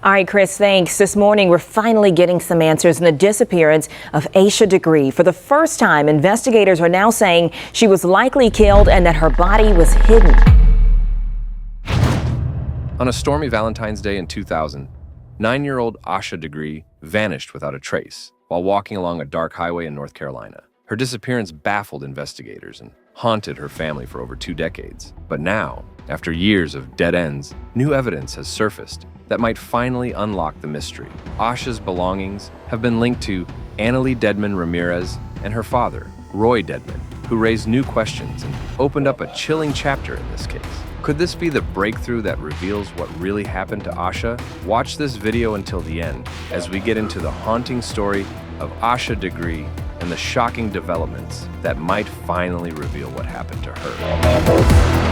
All right, Chris, thanks. This morning, we're finally getting some answers in the disappearance of Asha Degree. For the first time, investigators are now saying she was likely killed and that her body was hidden. On a stormy Valentine's Day in 2000, 9-year-old Asha Degree vanished without a trace while walking along a dark highway in North Carolina. Her disappearance baffled investigators and haunted her family for over 2 decades. But now, after years of dead ends, new evidence has surfaced that might finally unlock the mystery. Asha's belongings have been linked to AnnaLee Dedmon Ramirez and her father, Roy Dedmon, who raised new questions and opened up a chilling chapter in this case. Could this be the breakthrough that reveals what really happened to Asha? Watch this video until the end as we get into the haunting story of Asha Degree and the shocking developments that might finally reveal what happened to her.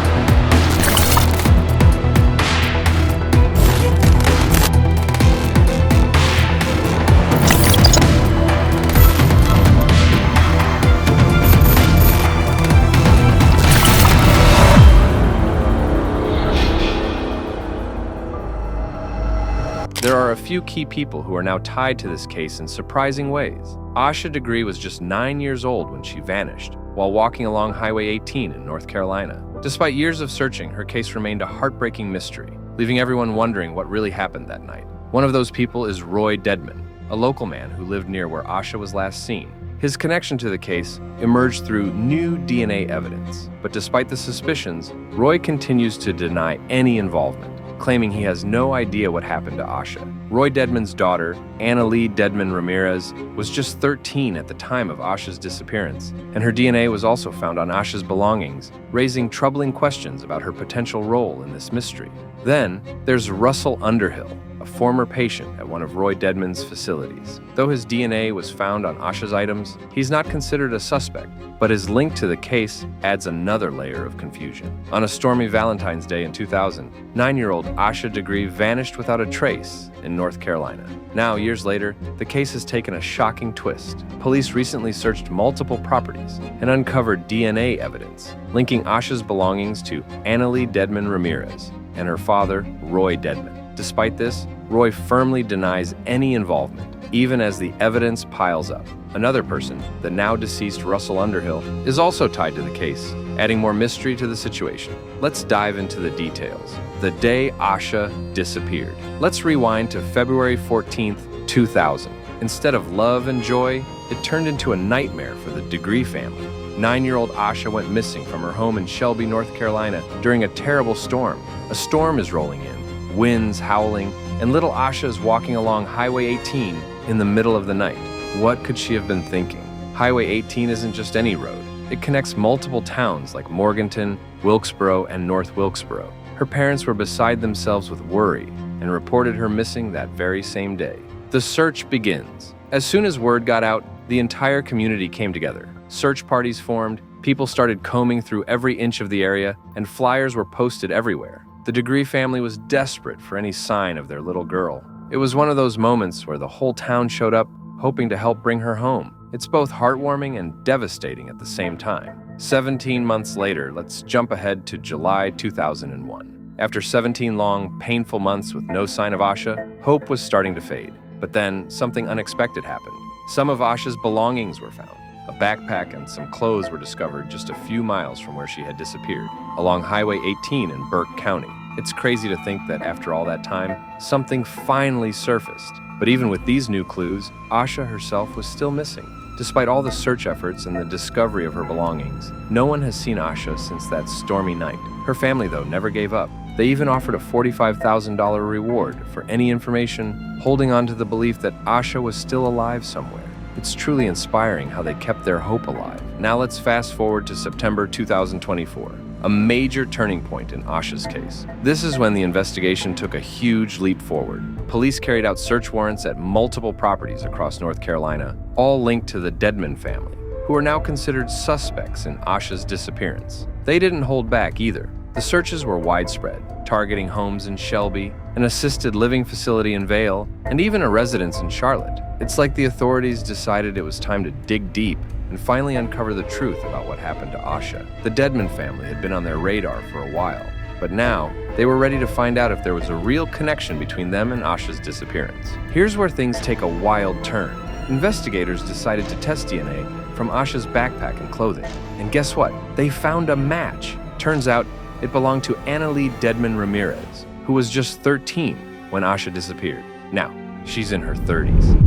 There are a few key people who are now tied to this case in surprising ways. Asha Degree was just 9 years old when she vanished while walking along Highway 18 in North Carolina. Despite years of searching, her case remained a heartbreaking mystery, leaving everyone wondering what really happened that night. One of those people is Roy Dedmon, a local man who lived near where Asha was last seen. His connection to the case emerged through new DNA evidence, but despite the suspicions, Roy continues to deny any involvement, claiming he has no idea what happened to Asha. Roy Dedmon's daughter, AnnaLee Dedmon Ramirez, was just 13 at the time of Asha's disappearance, and her DNA was also found on Asha's belongings, raising troubling questions about her potential role in this mystery. Then, there's Russell Underhill, a former patient at one of Roy Dedmon's facilities. Though his DNA was found on Asha's items, he's not considered a suspect, but his link to the case adds another layer of confusion. On a stormy Valentine's Day in 2000, 9-year-old Asha Degree vanished without a trace in North Carolina. Now, years later, the case has taken a shocking twist. Police recently searched multiple properties and uncovered DNA evidence linking Asha's belongings to AnnaLee Dedmon Ramirez and her father, Roy Dedmon. Despite this, Roy firmly denies any involvement, even as the evidence piles up. Another person, the now deceased Russell Underhill, is also tied to the case, adding more mystery to the situation. Let's dive into the details. The day Asha disappeared. Let's rewind to February 14th, 2000. Instead of love and joy, it turned into a nightmare for the Degree family. 9-year-old Asha went missing from her home in Shelby, North Carolina during a terrible storm. A storm is rolling in, winds howling, and little Asha is walking along Highway 18 in the middle of the night. What could she have been thinking? Highway 18 isn't just any road. It connects multiple towns like Morganton, Wilkesboro, and North Wilkesboro. Her parents were beside themselves with worry and reported her missing that very same day. The search begins. As soon as word got out, the entire community came together. Search parties formed, people started combing through every inch of the area, and flyers were posted everywhere. The Degree family was desperate for any sign of their little girl. It was one of those moments where the whole town showed up, hoping to help bring her home. It's both heartwarming and devastating at the same time. 17 months later, let's jump ahead to July 2001. After 17 long, painful months with no sign of Asha, hope was starting to fade. But then, something unexpected happened. Some of Asha's belongings were found. A backpack and some clothes were discovered just a few miles from where she had disappeared, along Highway 18 in Burke County. It's crazy to think that after all that time, something finally surfaced. But even with these new clues, Asha herself was still missing. Despite all the search efforts and the discovery of her belongings, no one has seen Asha since that stormy night. Her family, though, never gave up. They even offered a $45,000 reward for any information, holding on to the belief that Asha was still alive somewhere. It's truly inspiring how they kept their hope alive. Now let's fast forward to September 2024, a major turning point in Asha's case. This is when the investigation took a huge leap forward. Police carried out search warrants at multiple properties across North Carolina, all linked to the Dedmon family, who are now considered suspects in Asha's disappearance. They didn't hold back either. The searches were widespread, targeting homes in Shelby, an assisted living facility in Vail, and even a residence in Charlotte. It's like the authorities decided it was time to dig deep and finally uncover the truth about what happened to Asha. The Dedmon family had been on their radar for a while, but now they were ready to find out if there was a real connection between them and Asha's disappearance. Here's where things take a wild turn. Investigators decided to test DNA from Asha's backpack and clothing. And guess what? They found a match. Turns out it belonged to AnnaLee Dedmon Ramirez, who was just 13 when Asha disappeared. Now, she's in her 30s.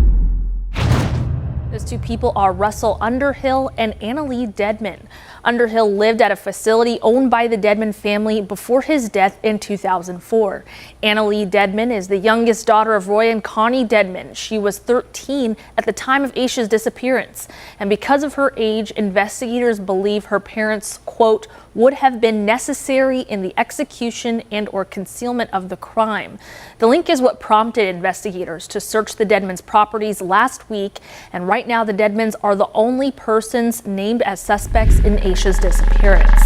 Those two people are Russell Underhill and AnnaLee Dedmon. Underhill lived at a facility owned by the Dedmon family before his death in 2004. AnnaLee Dedmon is the youngest daughter of Roy and Connie Dedmon. She was 13 at the time of Asha's disappearance. And because of her age, investigators believe her parents, quote, would have been necessary in the execution and or concealment of the crime. The link is what prompted investigators to search the Dedmons' properties last week, and right now the Dedmons are the only persons named as suspects in Asha's disappearance.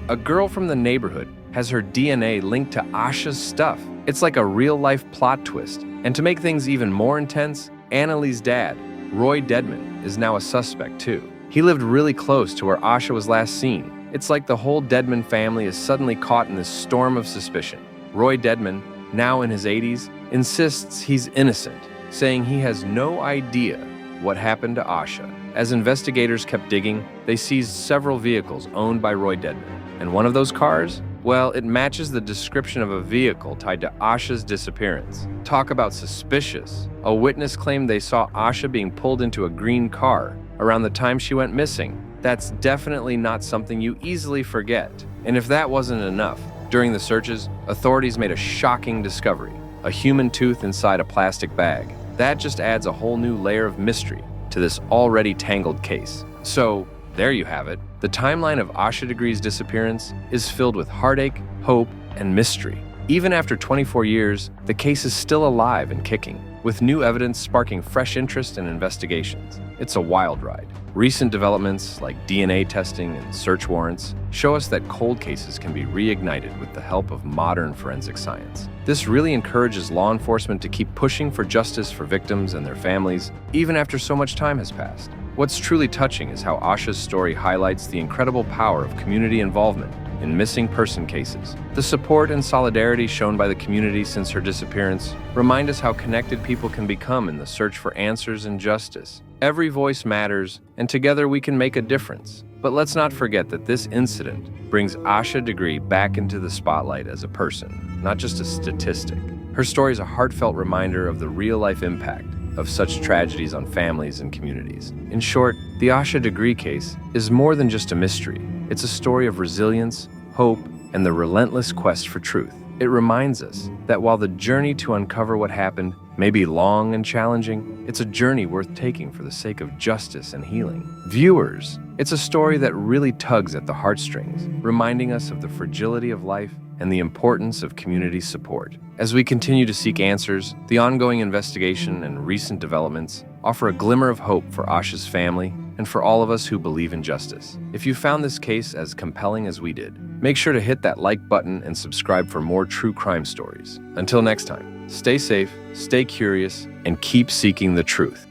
A girl from the neighborhood has her DNA linked to Asha's stuff. It's like a real-life plot twist. And to make things even more intense, AnnaLee's dad, Roy Dedmon, is now a suspect too. He lived really close to where Asha was last seen. It's like the whole Dedmon family is suddenly caught in this storm of suspicion. Roy Dedmon, now in his 80s, insists he's innocent, saying he has no idea what happened to Asha. As investigators kept digging, they seized several vehicles owned by Roy Dedmon. And one of those cars? Well, it matches the description of a vehicle tied to Asha's disappearance. Talk about suspicious. A witness claimed they saw Asha being pulled into a green car around the time she went missing. That's definitely not something you easily forget. And if that wasn't enough, during the searches, authorities made a shocking discovery: a human tooth inside a plastic bag. That just adds a whole new layer of mystery to this already tangled case. So, there you have it. The timeline of Asha Degree's disappearance is filled with heartache, hope, and mystery. Even after 24 years, the case is still alive and kicking, with new evidence sparking fresh interest in investigations. It's a wild ride. Recent developments like DNA testing and search warrants show us that cold cases can be reignited with the help of modern forensic science. This really encourages law enforcement to keep pushing for justice for victims and their families, even after so much time has passed. What's truly touching is how Asha's story highlights the incredible power of community involvement in missing person cases. The support and solidarity shown by the community since her disappearance remind us how connected people can become in the search for answers and justice. Every voice matters, and together we can make a difference. But let's not forget that this incident brings Asha Degree back into the spotlight as a person, not just a statistic. Her story is a heartfelt reminder of the real-life impact of such tragedies on families and communities. In short, the Asha Degree case is more than just a mystery. It's a story of resilience, hope, and the relentless quest for truth. It reminds us that while the journey to uncover what happened may be long and challenging, it's a journey worth taking for the sake of justice and healing. Viewers, it's a story that really tugs at the heartstrings, reminding us of the fragility of life and the importance of community support. As we continue to seek answers, the ongoing investigation and recent developments offer a glimmer of hope for Asha's family and for all of us who believe in justice. If you found this case as compelling as we did, make sure to hit that like button and subscribe for more true crime stories. Until next time, stay safe, stay curious, and keep seeking the truth.